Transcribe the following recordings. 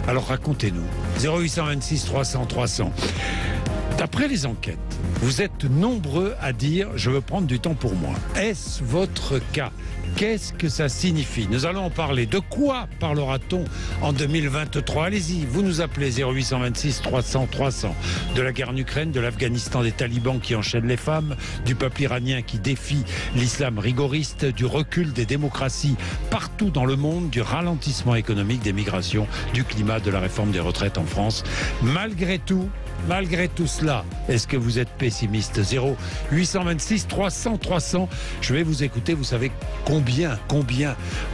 Alors racontez-nous. 0826 300 300. D'après les enquêtes, vous êtes nombreux à dire « je veux prendre du temps pour moi ». Est-ce votre cas ? Qu'est-ce que ça signifie ? Nous allons en parler. De quoi parlera-t-on en 2023 ? Allez-y, vous nous appelez 0826 300 300. De la guerre en Ukraine, de l'Afghanistan, des talibans qui enchaînent les femmes, du peuple iranien qui défie l'islam rigoriste, du recul des démocraties partout dans le monde, du ralentissement économique, des migrations, du climat, de la réforme des retraites en France. Malgré tout cela, est-ce que vous êtes pessimiste ? 0826 300 300. Je vais vous écouter. Vous savez combien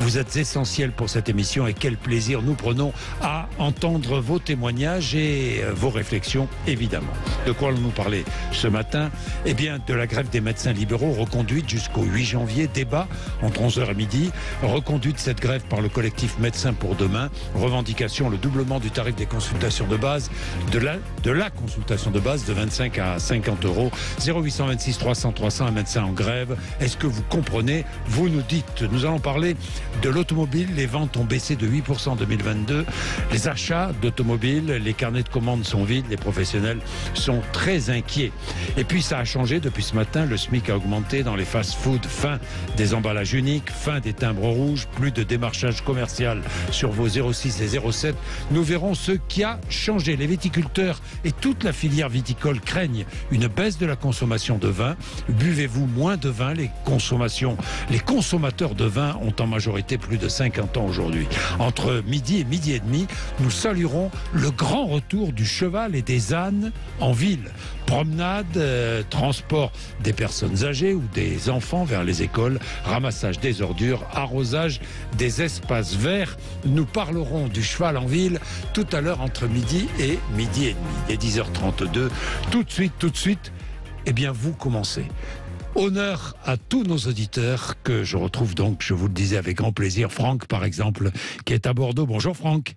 vous êtes essentiel pour cette émission et quel plaisir nous prenons à entendre vos témoignages et vos réflexions, évidemment. De quoi allons-nous parler ce matin ? Eh bien, de la grève des médecins libéraux reconduite jusqu'au 8 janvier. Débat entre 11h et midi. Reconduite cette grève par le collectif Médecins pour demain. Revendication, le doublement du tarif des consultations de base, de la consultation de base de 25 à 50 euros. 0826 300 300, un médecin en grève. Est-ce que vous comprenez ? Vous nous dites. Nous allons parler de l'automobile. Les ventes ont baissé de 8% en 2022. Les achats d'automobiles, les carnets de commandes sont vides. Les professionnels sont très inquiets. Et puis ça a changé depuis ce matin. Le SMIC a augmenté dans les fast-foods. Fin des emballages uniques, fin des timbres rouges, plus de démarchage commercial sur vos 06 et 07. Nous verrons ce qui a changé. Les viticulteurs et toute la filière viticole craignent une baisse de la consommation de vin. Buvez-vous moins de vin ? Les consommateurs de vin ont en majorité plus de 50 ans aujourd'hui. Entre midi et midi et demi, nous saluerons le grand retour du cheval et des ânes en ville. Promenade, transport des personnes âgées ou des enfants vers les écoles, ramassage des ordures, arrosage des espaces verts. Nous parlerons du cheval en ville tout à l'heure entre midi et midi et demi. Il est 10h32. Tout de suite, eh bien vous commencez. Honneur à tous nos auditeurs que je retrouve donc, je vous le disais avec grand plaisir, Franck par exemple, qui est à Bordeaux. Bonjour Franck.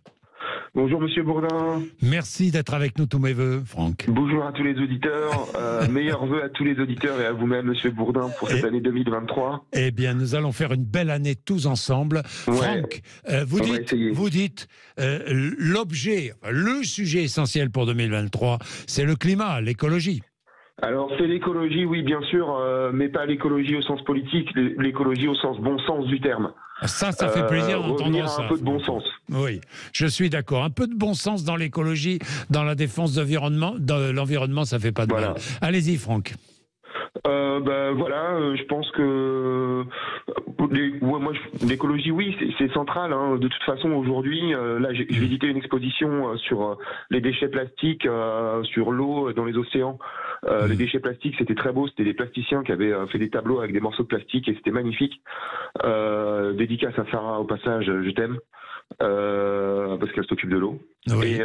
Bonjour Monsieur Bourdin. Merci d'être avec nous, tous mes voeux, Franck. Bonjour à tous les auditeurs, meilleurs voeux à tous les auditeurs et à vous-même Monsieur Bourdin pour cette année 2023. Eh bien, nous allons faire une belle année tous ensemble. Ouais. Franck, vous dites l'objet, le sujet essentiel pour 2023, c'est le climat, l'écologie. Alors c'est l'écologie, oui bien sûr, mais pas l'écologie au sens politique, l'écologie au sens bon sens du terme. Ça fait plaisir d'entendre ça. Un peu de bon sens. Oui, je suis d'accord. Un peu de bon sens dans l'écologie, dans la défense de l'environnement, ça fait pas de mal. Allez-y, Franck. Je pense que l'écologie, oui, c'est central. Hein. De toute façon, aujourd'hui, là, j'ai visité une exposition sur les déchets plastiques, sur l'eau dans les océans. Les déchets plastiques, c'était très beau. C'était des plasticiens qui avaient fait des tableaux avec des morceaux de plastique et c'était magnifique. Dédicace à Sarah au passage, je t'aime. Parce qu'elle s'occupe de l'eau. Oui.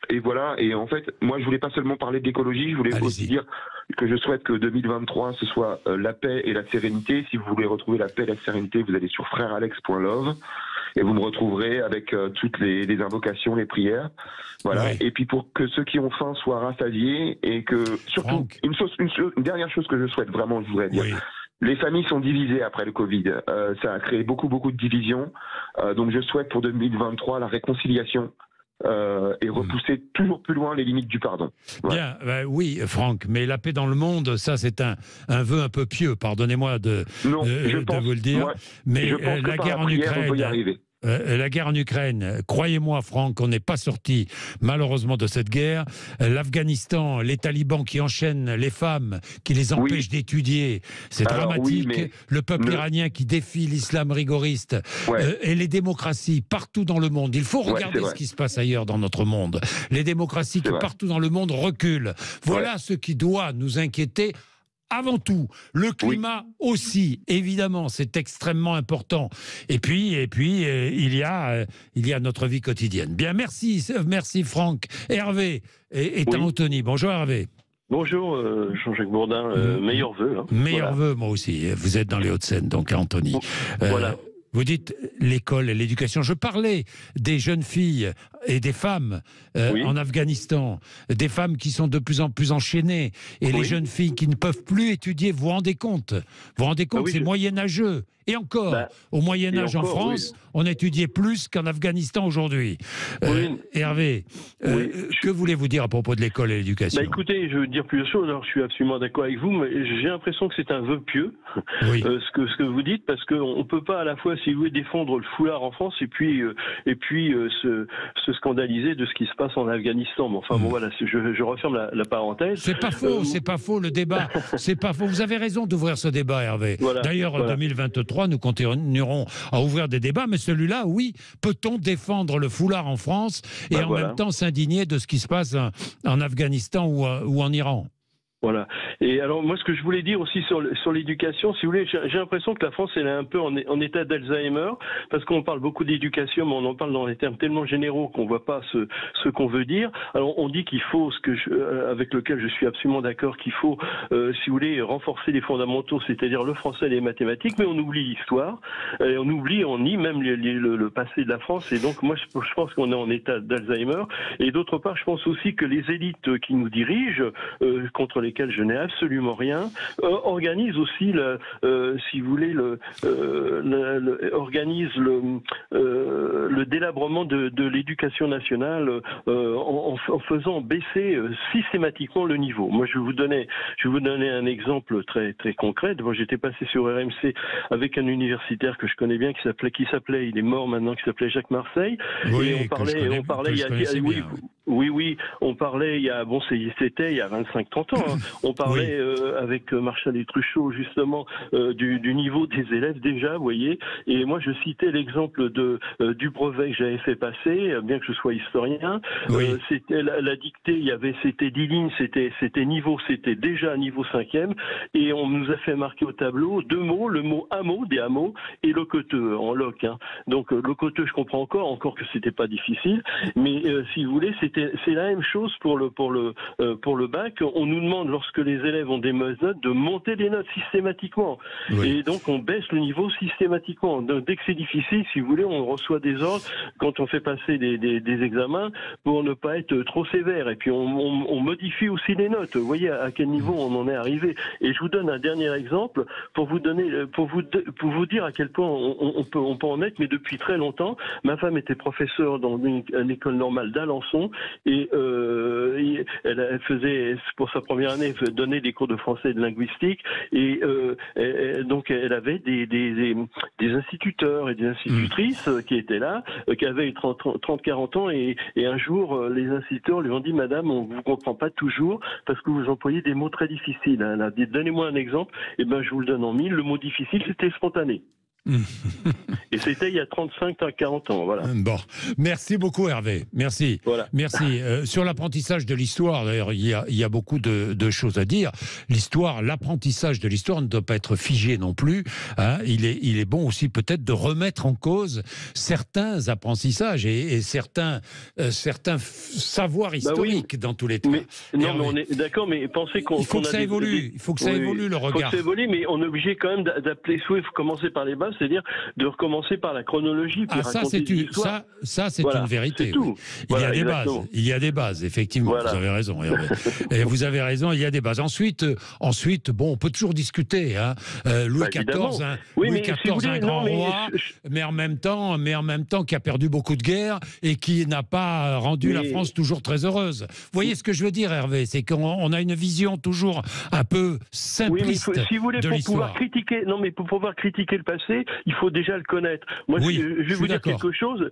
Et voilà. Et en fait, moi, je voulais pas seulement parler d'écologie, je voulais aussi dire que je souhaite que 2023 ce soit la paix et la sérénité. Si vous voulez retrouver la paix et la sérénité, vous allez sur frèrealex.love et vous me retrouverez avec toutes les invocations, les prières. Voilà. Oui. Et puis pour que ceux qui ont faim soient rassasiés et que surtout une dernière chose que je souhaite vraiment, je voudrais dire. Oui. Les familles sont divisées après le Covid. Ça a créé beaucoup de divisions. Donc je souhaite pour 2023 la réconciliation et repousser toujours plus loin les limites du pardon. Voilà. Bien, oui, Franck, mais la paix dans le monde, ça c'est un vœu un peu pieux, pardonnez-moi de vous le dire. Moi, mais je pense la guerre en Ukraine, on peut y arriver. La guerre en Ukraine, croyez-moi Franck, on n'est pas sorti malheureusement de cette guerre. L'Afghanistan, les talibans qui enchaînent les femmes, qui les empêchent d'étudier, c'est dramatique. Oui, le peuple iranien qui défie l'islam rigoriste et les démocraties partout dans le monde. Il faut regarder ce qui se passe ailleurs dans notre monde. Les démocraties qui partout dans le monde reculent. Voilà ce qui doit nous inquiéter. Avant tout, le climat aussi, évidemment, c'est extrêmement important. Et puis, il y a notre vie quotidienne. Bien, merci Franck. Hervé est en Antony. Bonjour Hervé. Bonjour Jean-Jacques Bourdin, meilleurs vœux. Hein. Meilleurs vœux, moi aussi. Vous êtes dans les Hauts-de-Seine, donc à Antony. Voilà. Vous dites l'école et l'éducation. Je parlais des jeunes filles et des femmes en Afghanistan, des femmes qui sont de plus en plus enchaînées, et les jeunes filles qui ne peuvent plus étudier, vous vous rendez compte? Vous vous rendez compte, c'est moyenâgeux. Et encore, au Moyen-Âge en France, on étudiait plus qu'en Afghanistan aujourd'hui. Hervé, que voulez-vous dire à propos de l'école et l'éducation? Écoutez, je veux dire plusieurs choses. Alors, je suis absolument d'accord avec vous, mais j'ai l'impression que c'est un vœu pieux, ce que vous dites, parce qu'on ne peut pas à la fois, si vous voulez, défendre le foulard en France et puis se scandaliser de ce qui se passe en Afghanistan. Mais enfin, bon, voilà, je referme la parenthèse. C'est pas faux, c'est pas faux, le débat. C'est pas faux. Vous avez raison d'ouvrir ce débat, Hervé. D'ailleurs, en 2023, nous continuerons à ouvrir des débats, mais celui-là, oui, peut-on défendre le foulard en France et en même temps s'indigner de ce qui se passe en Afghanistan ou en Iran? Voilà. Et alors moi, ce que je voulais dire aussi sur l'éducation, si vous voulez, j'ai l'impression que la France elle est un peu en état d'Alzheimer, parce qu'on parle beaucoup d'éducation, mais on en parle dans des termes tellement généraux qu'on voit pas ce qu'on veut dire. Alors on dit qu'il faut, avec lequel je suis absolument d'accord, qu'il faut, si vous voulez, renforcer les fondamentaux, c'est-à-dire le français et les mathématiques, mais on oublie l'histoire, et on nie même le passé de la France. Et donc moi, je pense qu'on est en état d'Alzheimer. Et d'autre part, je pense aussi que les élites qui nous dirigent, contre lesquelles je n'ai absolument rien, organise aussi, si vous voulez, organise le délabrement de l'éducation nationale en faisant baisser systématiquement le niveau. Moi, je vais vous donner un exemple très très concret. Moi, j'étais passé sur RMC avec un universitaire que je connais bien qui s'appelait, il est mort maintenant, qui s'appelait Jacques Marseille. Oui, et on parlait il y a c'était il y a 25-30 ans. On parlait avec Marshall et Truchot justement du niveau des élèves déjà, vous voyez. Et moi je citais l'exemple du brevet que j'avais fait passer, bien que je sois historien. C'était la dictée, c'était 10 lignes, c'était déjà niveau 5e, et on nous a fait marquer au tableau 2 mots, le mot hameau, des hameaux, et locoteux en loc. Donc locoteux, je comprends encore que c'était pas difficile, mais si vous voulez, c'est la même chose pour le bac. On nous demande, lorsque les élèves ont des mauvaises notes, de monter les notes systématiquement. Et donc on baisse le niveau systématiquement. Donc, dès que c'est difficile, si vous voulez, on reçoit des ordres quand on fait passer des examens pour ne pas être trop sévère. Et puis on modifie aussi les notes. Vous voyez à quel niveau on en est arrivé. Et je vous donne un dernier exemple pour vous dire à quel point on peut en être, mais depuis très longtemps. Ma femme était professeure dans une école normale d'Alençon, et elle faisait, pour sa première année, donner des cours de français et de linguistique, et donc elle avait des instituteurs et des institutrices qui étaient là, qui avaient 30-40 ans, et un jour les instituteurs lui ont dit: Madame, on ne vous comprend pas toujours parce que vous employez des mots très difficiles. Elle a dit: donnez-moi un exemple. Et ben je vous le donne en 1000. Le mot difficile, c'était spontané. Et c'était il y a 35-40 ans, voilà. Bon, merci beaucoup Hervé, merci. Voilà. Merci. Sur l'apprentissage de l'histoire, d'ailleurs, il y a beaucoup de choses à dire. L'apprentissage de l'histoire ne doit pas être figé non plus. Il est bon aussi peut-être de remettre en cause certains apprentissages et certains savoirs historiques dans tous les cas. Mais on est d'accord, mais pensez qu'on... Il faut que ça évolue, il faut que ça évolue le regard. Il faut que ça évolue, mais on est obligé quand même d'appeler il faut commencer par les bases, c'est-à-dire de recommencer par la chronologie. Ça c'est une vérité. C'est tout. Il y a des bases, effectivement. Voilà. Vous avez raison, Hervé. Et vous avez raison, il y a des bases. Ensuite, bon, on peut toujours discuter. Louis XIV, un grand roi, mais en même temps qui a perdu beaucoup de guerres et qui n'a pas rendu la France toujours très heureuse. Vous voyez ce que je veux dire, Hervé? C'est qu'on a une vision toujours un peu simpliste si vous voulez, de l'histoire. Pour pouvoir critiquer le passé, il faut déjà le connaître. Moi, je vais vous dire quelque chose.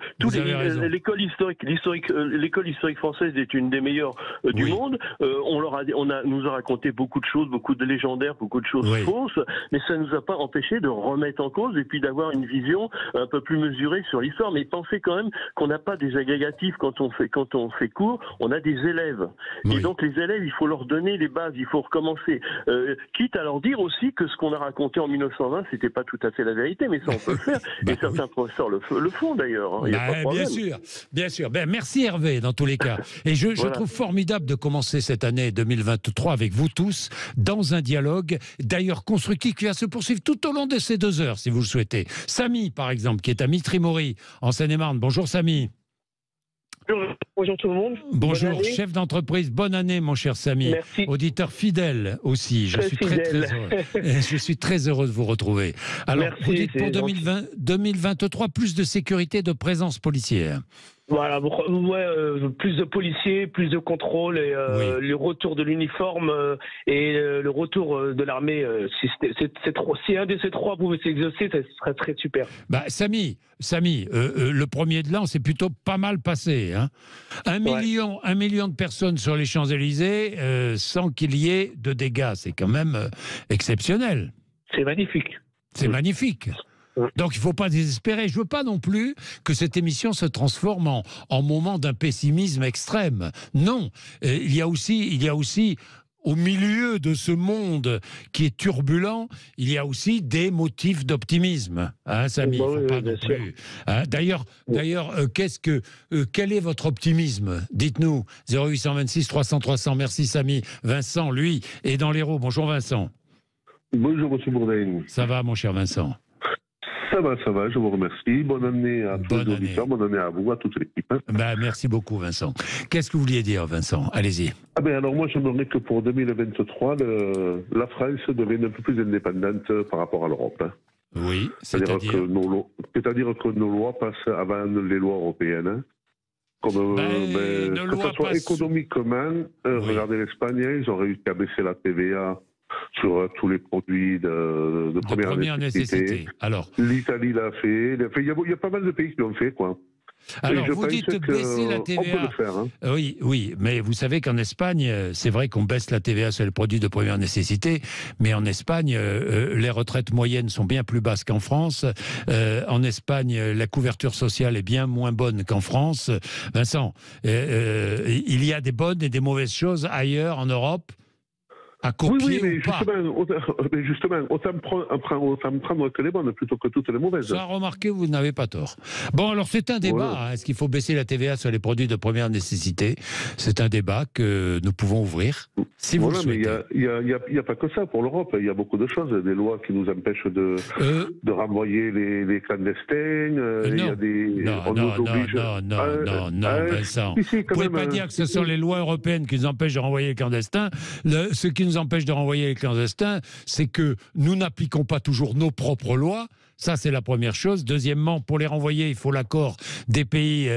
L'école historique française est une des meilleures du monde. On nous a raconté beaucoup de choses, beaucoup de légendaires, beaucoup de choses fausses, mais ça ne nous a pas empêché de remettre en cause et puis d'avoir une vision un peu plus mesurée sur l'histoire. Mais pensez quand même qu'on n'a pas des agrégatifs quand on fait cours, on a des élèves. Et donc les élèves, il faut leur donner les bases, il faut recommencer. Quitte à leur dire aussi que ce qu'on a raconté en 1920, c'était pas tout à fait la vérité, mais ça on peut le faire. Et certains professeurs le font d'ailleurs. Il y a pas de problème. Bien sûr. Merci Hervé dans tous les cas. Et je trouve formidable de commencer cette année 2023 avec vous tous dans un dialogue, d'ailleurs constructif, qui va se poursuivre tout au long de ces 2 heures, si vous le souhaitez. Samy, par exemple, qui est à Mitry-Mory, en Seine-et-Marne. Bonjour Samy. Bonjour tout le monde. Bonjour, chef d'entreprise. Bonne année, mon cher Samy. Merci. Auditeur fidèle aussi. Je suis très heureux. Je suis très heureux de vous retrouver. Alors, merci, vous dites pour 2023, plus de sécurité, de présence policière. Voilà, plus de policiers, plus de contrôle et le retour de l'uniforme et le retour de l'armée. Si un de ces trois pouvait s'exaucer, ça serait très super. Bah, Samy, le premier de l'an, c'est plutôt pas mal passé. Hein. 1 million de personnes sur les Champs-Élysées sans qu'il y ait de dégâts. C'est quand même exceptionnel. C'est magnifique. C'est magnifique. Donc il ne faut pas désespérer. Je ne veux pas non plus que cette émission se transforme en moment d'un pessimisme extrême. Non, il y a aussi au milieu de ce monde qui est turbulent, il y a aussi des motifs d'optimisme. Hein, Samy, il ne faut pas non plus. Hein, D'ailleurs, quel est votre optimisme? Dites-nous. 0826 300 300. Merci Samy. Vincent, lui, est dans l'Hérault. Bonjour Vincent. Bonjour M. Bourdain. Ça va mon cher Vincent? Ça va, je vous remercie. Bonne année à tous les auditeurs, bonne année à vous, à toute l'équipe. Merci beaucoup Vincent. Qu'est-ce que vous vouliez dire Vincent? Allez-y. Alors moi j'aimerais que pour 2023, la France devienne un peu plus indépendante par rapport à l'Europe. Oui, c'est-à-dire que nos lois passent avant les lois européennes. Que ce soit économiquement, regardez l'Espagne, ils ont réussi à baisser la TVA sur tous les produits de première nécessité. Alors, l'Italie l'a fait. Il y a pas mal de pays qui l'ont fait, quoi. Alors, vous dites baisser la TVA. On peut le faire. Hein. Oui, mais vous savez qu'en Espagne, c'est vrai qu'on baisse la TVA sur les produits de première nécessité, mais en Espagne, les retraites moyennes sont bien plus basses qu'en France. En Espagne, la couverture sociale est bien moins bonne qu'en France. Vincent, il y a des bonnes et des mauvaises choses ailleurs en Europe. À copier mais ou justement, autant prendre que les bonnes plutôt que toutes les mauvaises. Ça, remarquez, vous n'avez pas tort. Bon, alors c'est un débat. Hein. Est-ce qu'il faut baisser la TVA sur les produits de première nécessité? C'est un débat que nous pouvons ouvrir, si vous le souhaitez. Mais il n'y a pas que ça pour l'Europe. Il y a beaucoup de choses. Des lois qui nous empêchent de renvoyer les clandestins. Non, Vincent. Vous ne pouvez pas dire que ce sont les lois européennes qui nous empêchent de renvoyer les clandestins. Ce qui nous empêche de renvoyer les clandestins, c'est que nous n'appliquons pas toujours nos propres lois. Ça, c'est la première chose. Deuxièmement, pour les renvoyer, il faut l'accord des pays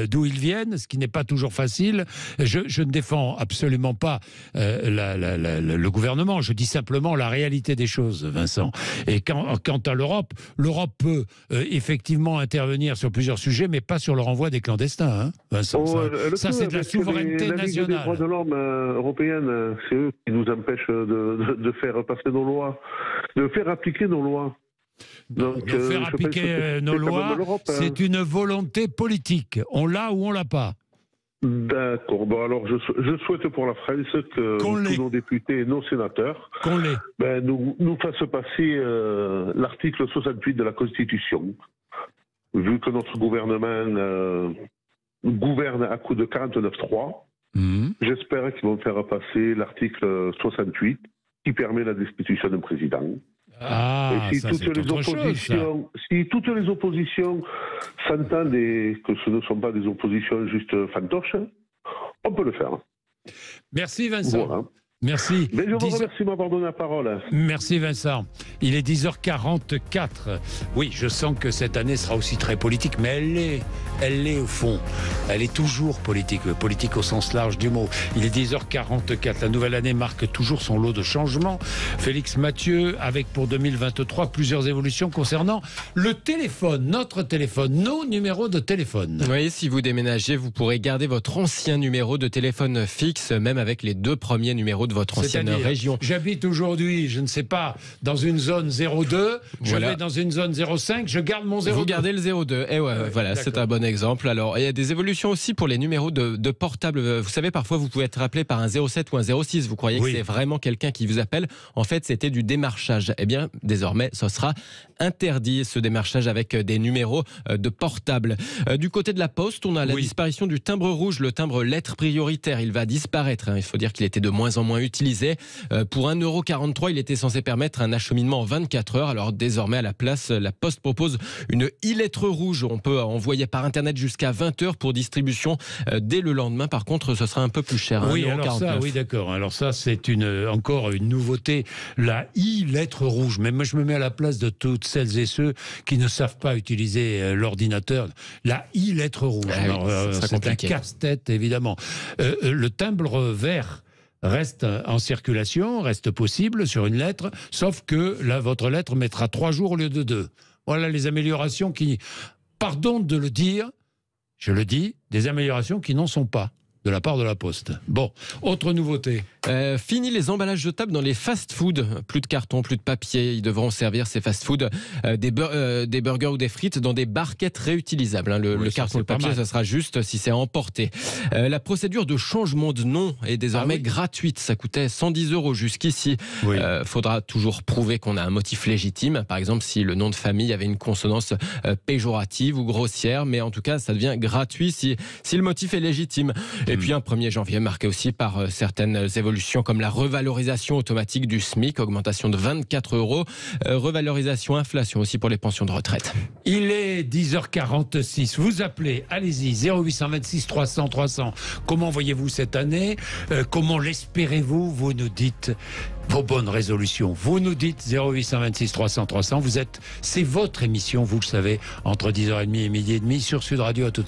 d'où ils viennent, ce qui n'est pas toujours facile. Je ne défends absolument pas le gouvernement. Je dis simplement la réalité des choses, Vincent. Et quant à l'Europe, l'Europe peut effectivement intervenir sur plusieurs sujets, mais pas sur le renvoi des clandestins, hein, Vincent. Ça c'est de la souveraineté nationale. La Ligue des droits de l'homme européenne, c'est eux qui nous empêchent de faire passer nos lois, de faire appliquer nos lois. Donc, faire appliquer nos lois, c'est une volonté politique. On l'a ou on l'a pas. D'accord. Bon, alors je souhaite pour la France que tous nos députés et nos sénateurs nous fassent passer l'article 68 de la Constitution. Vu que notre gouvernement gouverne à coup de 49-3, j'espère qu'ils vont faire passer l'article 68 qui permet la destitution d'un président. Et si toutes les oppositions s'entendent et que ce ne sont pas des oppositions juste fantoches, on peut le faire. Merci Vincent. Voilà. Merci. Mais je vous remercie de m'avoir donné la parole. Merci Vincent. Il est 10h44. Oui, je sens que cette année sera aussi très politique, mais elle l'est au fond. Elle est toujours politique, politique au sens large du mot. Il est 10h44. La nouvelle année marque toujours son lot de changements. Félix Mathieu, avec pour 2023 plusieurs évolutions concernant le téléphone, notre téléphone, nos numéros de téléphone. Oui, si vous déménagez, vous pourrez garder votre ancien numéro de téléphone fixe, même avec les 2 premiers numéros de votre ancienne région. J'habite aujourd'hui, je ne sais pas, dans une zone 02, je vais dans une zone 05, je garde mon 02. Vous gardez le 02, et voilà, c'est un bon exemple. Alors, il y a des évolutions aussi pour les numéros de portable. Vous savez, parfois, vous pouvez être appelé par un 07 ou un 06. Vous croyez que c'est vraiment quelqu'un qui vous appelle. En fait, c'était du démarchage. Eh bien, désormais, ce sera interdit, ce démarchage avec des numéros de portable. Du côté de la Poste, on a la disparition du timbre rouge, le timbre lettre prioritaire. Il va disparaître. Il faut dire qu'il était de moins en moins utilisé. Pour 1,43 €, il était censé permettre un acheminement en 24 heures. Alors désormais, à la place, la Poste propose une e-lettre rouge. On peut envoyer par Internet jusqu'à 20 heures pour distribution dès le lendemain. Par contre, ce sera un peu plus cher. Oui, alors ça, oui, d'accord. Alors ça, c'est encore une nouveauté, la e-lettre rouge. Mais moi, je me mets à la place de toutes celles et ceux qui ne savent pas utiliser l'ordinateur. La e-lettre rouge. C'est un casse-tête, évidemment. Le timbre vert reste en circulation, reste possible sur une lettre, sauf que là, votre lettre mettra 3 jours au lieu de 2. Voilà les améliorations qui, pardon de le dire, je le dis, des améliorations qui n'en sont pas de la part de la Poste. Bon, autre nouveauté. Fini les emballages jetables dans les fast-foods. Plus de carton, plus de papier. Ils devront servir ces fast-foods des burgers ou des frites dans des barquettes réutilisables. Le carton, le papier, ça sera juste si c'est emporté. La procédure de changement de nom est désormais gratuite. Ça coûtait 110 € jusqu'ici. Faudra toujours prouver qu'on a un motif légitime. Par exemple, si le nom de famille avait une consonance péjorative ou grossière. Mais en tout cas, ça devient gratuit si le motif est légitime. Et puis un 1er janvier marqué aussi par certaines évolutions comme la revalorisation automatique du SMIC, augmentation de 24 €, revalorisation inflation aussi pour les pensions de retraite. Il est 10h46, vous appelez, allez-y, 0826 300 300. Comment voyez-vous cette année? Comment l'espérez-vous? Vous nous dites vos bonnes résolutions. Vous nous dites 0826 300 300. C'est votre émission, vous le savez, entre 10h30 et midi et demi sur Sud Radio. À tout de suite.